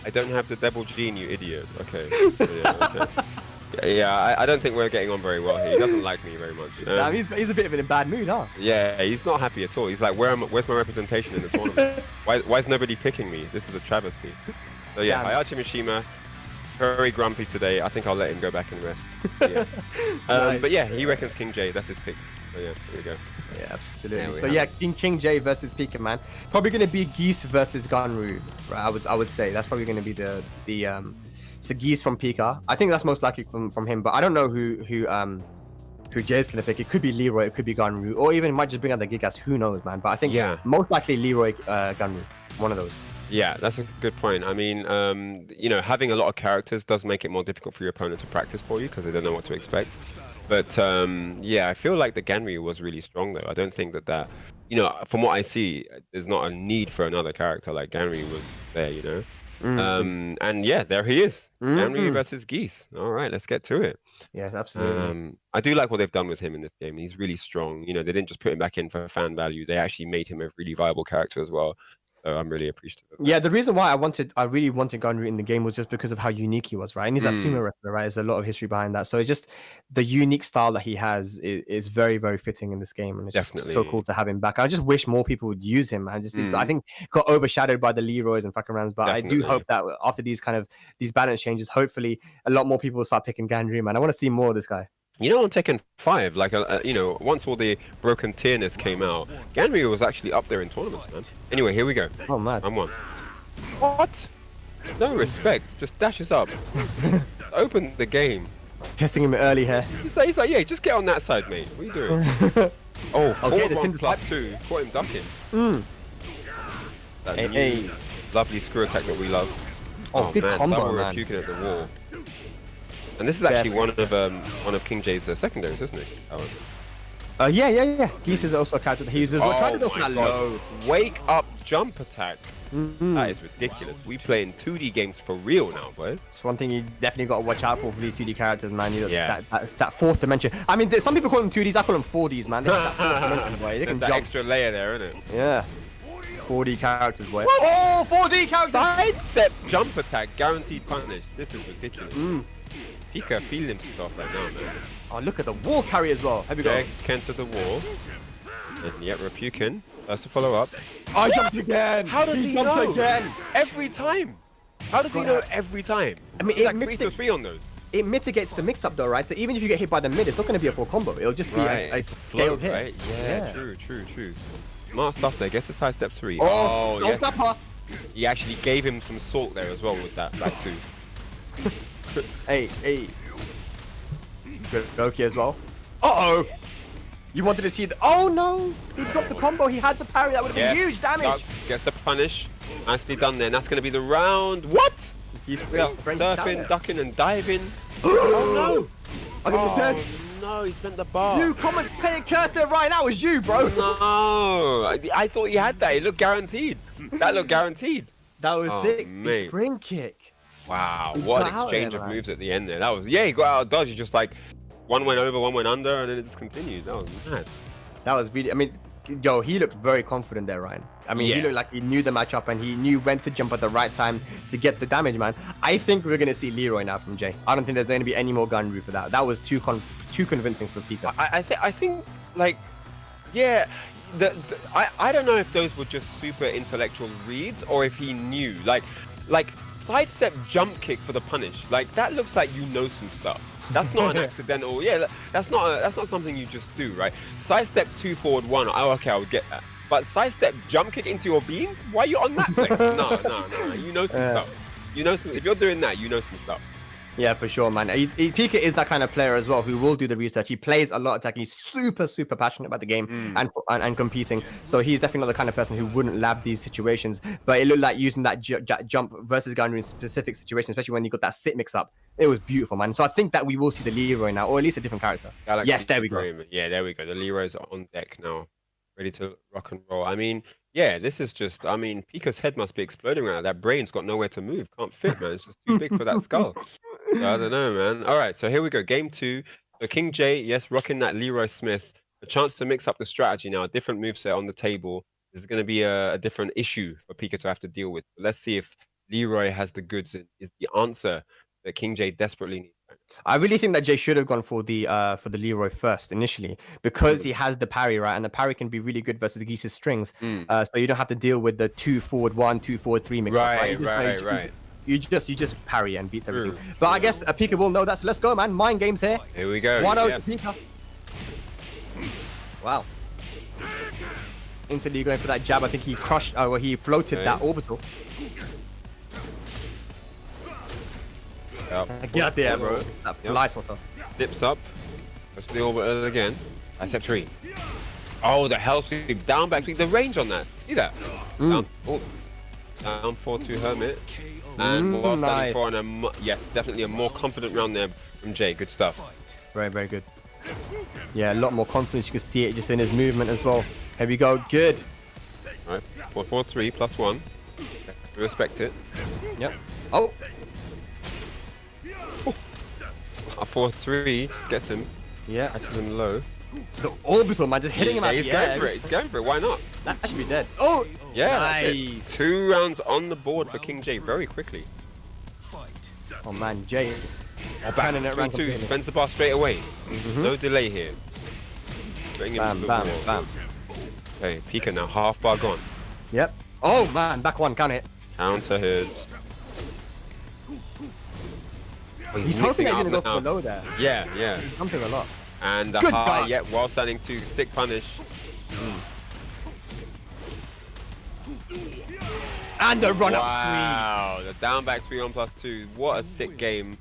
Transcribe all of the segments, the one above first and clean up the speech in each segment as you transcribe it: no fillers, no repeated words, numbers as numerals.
I don't have the double gene, you idiot. Okay. Yeah, okay. Yeah, I don't think we're getting on very well here. He doesn't like me very much. Damn, he's a bit of in a bad mood, huh? Yeah, he's not happy at all. He's like, where's my representation in the tournament? Why is nobody picking me? This is a travesty. So yeah, Hayachi Mishima, very grumpy today. I think I'll let him go back and rest. Yeah. Nice. But yeah, he reckons KingJae. That's his pick. So yeah, here we go. Yeah, absolutely. Yeah, So yeah, KingJae versus Pika, man. Probably gonna be Geese versus Gunru. Right, I would say that's probably gonna be the so Geese from Pika. I think that's most likely from him, but I don't know who Jay's gonna pick. It could be Leroy, it could be Gunru, or even might just bring out the Gigas. Who knows, man? But I think most likely Leroy, Gunru, one of those. Yeah, that's a good point. I mean, you know, having a lot of characters does make it more difficult for your opponent to practice for you because they don't know what to expect. But yeah, I feel like the Ganryu was really strong though. I don't think that, you know, from what I see, there's not a need for another character like Ganryu was there, you know. And yeah, there he is. Ganryu versus Geese. All right, let's get to it. Yes, absolutely. I do like what they've done with him in this game. He's really strong. You know, they didn't just put him back in for fan value. They actually made him a really viable character as well. So I'm really appreciative of that. Yeah, the reason why I really wanted Gunru in the game was just because of how unique he was, right? And he's a sumo wrestler, right? There's a lot of history behind that. So it's just the unique style that he has is very, very fitting in this game. And it's just so cool to have him back. I just wish more people would use him. I think got overshadowed by the Leroys and Fakarams, but I do hope that after these balance changes, hopefully a lot more people will start picking Ganru, man. I want to see more of this guy. You know, on Tekken 5, like, you know, once all the broken tierness came out, Ganryu was actually up there in tournaments, man. Anyway, here we go. Oh, man. I'm one. What? No respect. Just dashes up. Open the game. Testing him early here. He's like, yeah, just get on that side, mate. What are you doing? Oh, okay, the +2. Caught him ducking. That lovely screw attack that we love. Oh, good combo, man. Puking at the wall. And this is actually one of KingJae's secondaries, isn't it? Yeah. Geese is also a character that he uses. We're trying to go for that low. Wake up jump attack. That is ridiculous. We play in 2D games for real now, boy. It's one thing you definitely got to watch out for these 2D characters, man. That fourth dimension. I mean, some people call them 2Ds. I call them 4Ds, man. They have that fourth dimension, boy. They can jump. Extra layer there, isn't it? Yeah. 4D characters, boy. What? Oh, 4D characters! Side step jump attack, guaranteed punish. This is ridiculous. Pika feeling himself right now, man. Oh, look at the wall carry as well. Here we go. Ken to the wall. And yep, Repukin. That's to follow up. I jumped again. How does he know? Again. Every time. How does he know every time? I mean, it's like 3 to 3 on those. It mitigates the mix-up though, right? So even if you get hit by the mid, it's not going to be a full combo. It'll just be a scaled hit. Right? Yeah, true. Smart stuff there. Gets the side step 3. Oh yes. He actually gave him some salt there as well with that back 2. Hey. Good Goki as well. Uh-oh! You wanted to see the... Oh, no! He dropped the combo. He had the parry. That would have been huge damage. Gets the punish. Nicely done there. And that's going to be the round. What? He's surfing, ducking, and diving. Oh, no! I think he's dead. No, he spent the bar. You commentating curse there right now is you, bro. No. I thought he had that. It looked guaranteed. That looked guaranteed. That was sick. The spring kick. Wow, what an exchange of moves at the end there. That was, he got out of dodge. He just like, one went over, one went under, and then it just continued. That was mad. That was really, I mean, yo, he looked very confident there, Ryan. I mean, he looked like he knew the matchup and he knew when to jump at the right time to get the damage, man. I think we're going to see Leroy now from Jay. I don't think there's going to be any more Gunru for that. That was too convincing for Pika. I think, like, yeah, I don't know if those were just super intellectual reads or if he knew. Like sidestep jump kick for the punish. Like, that looks like you know some stuff. That's not an accidental. Yeah, that's not something you just do, right? Sidestep 2 forward 1. Oh, okay, I would get that. But sidestep jump kick into your beams? Why are you on that thing? No. You know some stuff. You know some. If you're doing that, you know some stuff. Yeah, for sure, man. Pika is that kind of player as well who will do the research. He plays a lot of attack. He's super passionate about the game and competing. So he's definitely not the kind of person who wouldn't lab these situations. But it looked like using that jump versus Gunru in specific situations, especially when you got that sit mix up. It was beautiful, man. So I think that we will see the Leroy now, or at least a different character. Yes, there we go. Yeah, there we go. The Leroy's on deck now, ready to rock and roll. I mean, yeah, this is just, I mean, Pika's head must be exploding right now. That brain's got nowhere to move. Can't fit, man. It's just too big for that skull. So I don't know, man. All right, so here we go. Game 2. So KingJae, yes, rocking that Leroy Smith. A chance to mix up the strategy now. A different moveset on the table. This is going to be a different issue for Pika to have to deal with. But let's see if Leroy has the goods and is the answer that KingJae desperately needs. I really think that Jay should have gone for the Leroy first initially because he has the parry, right? And the parry can be really good versus Geese's strings. So you don't have to deal with the 2 forward 1, 2 forward 3 mix up, right? Right. You just parry and beat everything. But I guess Pika will know that. So let's go, man. Mind games here. Here we go. 1-0 to Pika. Wow. Instantly going for that jab. I think he crushed. Well, he floated that orbital. Get out there, bro. That fly swatter. Dips up. Let's the orbital again. That's step 3. Oh, the hell sweep. Down back sweep. The range on that. See that? Down 4-2 Hermit. And while standing for on yes, definitely a more confident round there from Jay. Good stuff. Very, very good. Yeah, a lot more confidence. You can see it just in his movement as well. Here we go. Good. All right. 4-4-3 +1. Respect it. Yep. Oh. A 4-3 just gets him. Yeah. Catches him low. The orbital, man, just hitting him out he's the air. Going for it. He's going for it. Why not? That should be dead. Oh. Yeah. Nice. 2 rounds on the board for KingJae very quickly. Oh man, Jay. Turning it around. 2 spends the bar straight away. No delay here. Bam, bam, bam. Okay, Pika now half bar gone. Yep. Oh man, back one, count it. Counter hit. Oh, he's hoping that he's gonna go for low there. Yeah. He's jumping a lot. And the high, yeah, while standing 2, sick punish. And the run up Wow, the down back 3 on +2. What a sick game.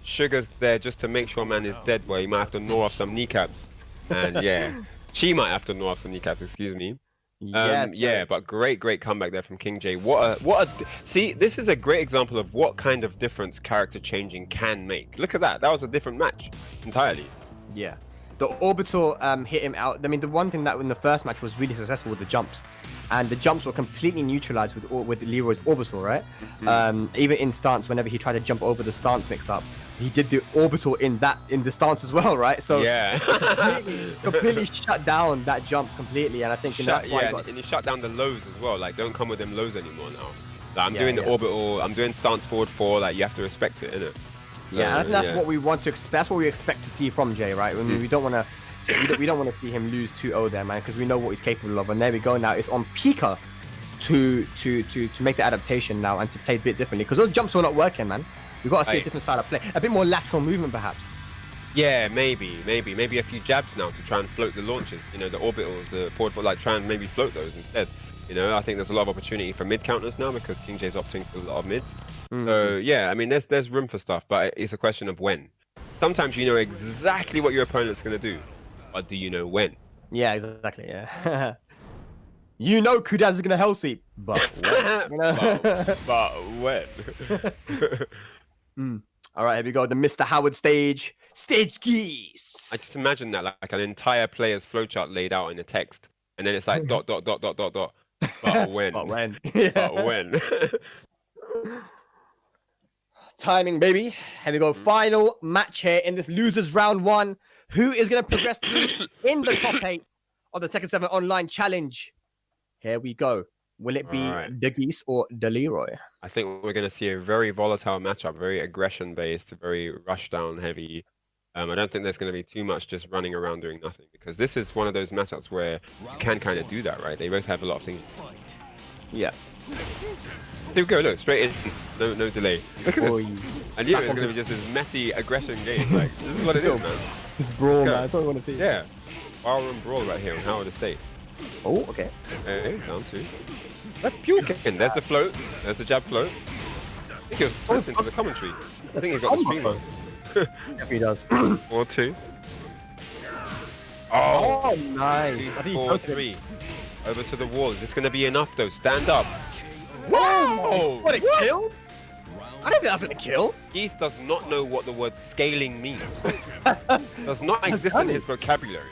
Sugar's there just to make sure man is dead, where he might have to gnaw off some kneecaps. And yeah, she might have to gnaw off some kneecaps, excuse me. Yeah, but great comeback there from KingJae. What a see, this is a great example of what kind of difference character changing can make. Look at that. That was a different match entirely. Yeah. The orbital hit him out. I mean, the one thing that in the first match was really successful with the jumps, and the jumps were completely neutralized with Leroy's orbital, right? Even in stance, whenever he tried to jump over the stance mix-up, he did the orbital in the stance as well, right? So yeah, completely shut down that jump completely, and I think that's why. And you shut down the lows as well. Like, don't come with them lows anymore now. Like, I'm doing the orbital. I'm doing stance forward 4. Like, you have to respect it, innit? Yeah, and I think that's what we want to. That's what we expect to see from Jay, right? I mean, we don't want to. We don't want to see him lose 2-0 there, man, because we know what he's capable of. And there we go. Now it's on Pika to make the adaptation now and to play a bit differently, because those jumps were not working, man. We've got to see a different style of play, a bit more lateral movement, perhaps. Yeah, maybe a few jabs now to try and float the launches. You know, the orbitals, the forward, like try and maybe float those instead. You know, I think there's a lot of opportunity for mid counters now because KingJae's opting for a lot of mids. So yeah, I mean, there's room for stuff, but it's a question of when. Sometimes you know exactly what your opponent's gonna do, but do you know when? Yeah, exactly. Yeah. You know Kudaz is gonna hell sweep, but when? but when? All right, here we go. The Mr. Howard stage geese. I just imagine that like an entire player's flowchart laid out in a text, and then it's like ... But when? But when? But when? Timing, baby. Here we go. Final match here in this losers round 1. Who is going to progress through in the top 8 of the Tekken 7 Online Challenge? Here we go. Will it be the Geese or the Leroy? I think we're going to see a very volatile matchup, very aggression-based, very rush-down heavy. I don't think there's going to be too much just running around doing nothing, because this is one of those matchups where you can kind of do that, right? They both have a lot of things. Yeah. There we go, look, straight in, no delay. Look at this. I knew it was going to be just this messy aggression game. Like, this is what it is, man. This brawl, man. That's what I want to see. Yeah. Bar room brawl right here on Howard Estate. Oh, okay. Hey, down 2. That's pure kicking. There's the float. There's the jab float. I think he was listening to the commentary. I think he's got the stream on. If he does. 4-2. Oh, nice. 4-3. Over to the wall. Is this going to be enough, though? Stand up. Whoa! What a kill? I don't think that's going to kill. Keith does not know what the word scaling means. Does not exist in his vocabulary.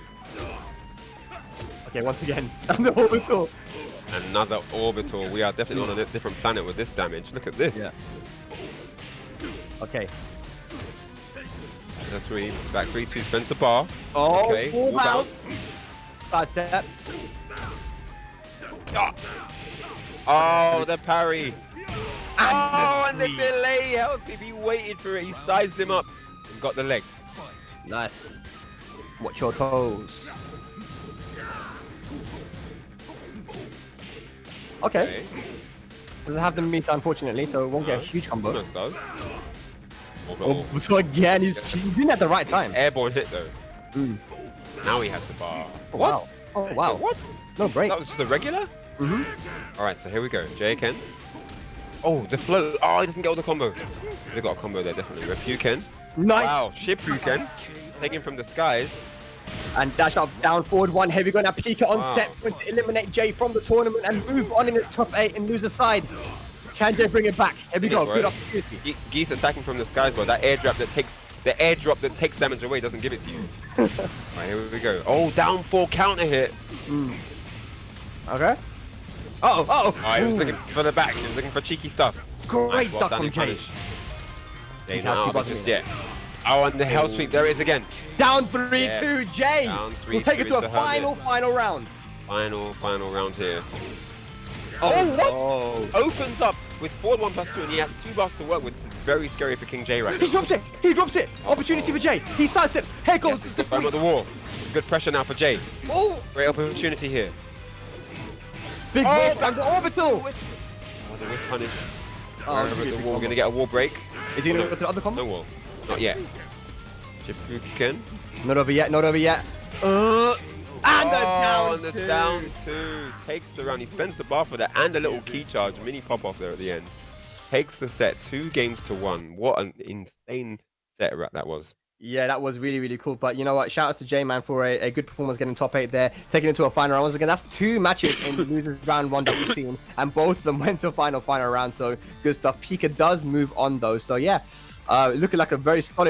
Okay, once again, another orbital. Another orbital. We are definitely on a different planet with this damage. Look at this. Yeah. Okay. That's 3. Back 3-2. Spends the bar. Oh, okay. Full bounce. Side step. Oh, the parry. And the delay helps him. He waited for it. He sized him up and got the leg. Nice. Watch your toes. Okay. Doesn't have the meter, unfortunately, so it won't get a huge combo. Almost does. Oh, so again, he's doing it at the right time. Airborne hit, though. Now he has the bar. Oh, wow. Oh, wow. What? No break. That was just a regular? Alright, so here we go. Jay Ken. Oh, the float. Oh, he doesn't get all the combo. They got a combo there, definitely. Ryuken. Nice. Wow, Shippuden. Taking from the skies. And dash up, down, forward one. Here we go now. Pika on set to eliminate Jay from the tournament and move on in his top 8 and lose the side. Can Jay bring it back? Here we go. Good opportunity. Geese attacking from the skies, bro. That airdrop that takes damage away doesn't give it to you. Alright, here we go. Oh, down 4 counter hit. Okay. Alright, he was looking for the back. He was looking for cheeky stuff. Great duck from Jay. Jay now, oh, and the hell sweep. There it is again. Down 3-2, Jay. We'll take it to a final round. Final round here. Oh, what? Opens up with forward 1+2, and he has 2 buffs to work with. It's very scary for KingJae right now. He dropped it. Opportunity for Jay. He sidesteps. Here goes the sweep. At the wall. Good pressure now for Jay. Oh, great opportunity here. Big whiff and the orbital. Oh, the whiff punish. The wall. Gonna get a wall break. Is he gonna go to the other combo? No wall. Not yet. Shippuden. Not over yet. And the down 2. Takes the round. He spends the bar for that and a little key charge. Mini pop off there at the end. Takes the set 2 games to 1. What an insane set that was. Yeah, that was really, really cool. But you know what? Shout out to Jay, man, for a good performance getting top 8 there, taking it to a final round. Once again, that's 2 matches in losers round 1 that we've seen, and both of them went to a final round. So good stuff. Pika does move on though. So yeah, looking like a very solid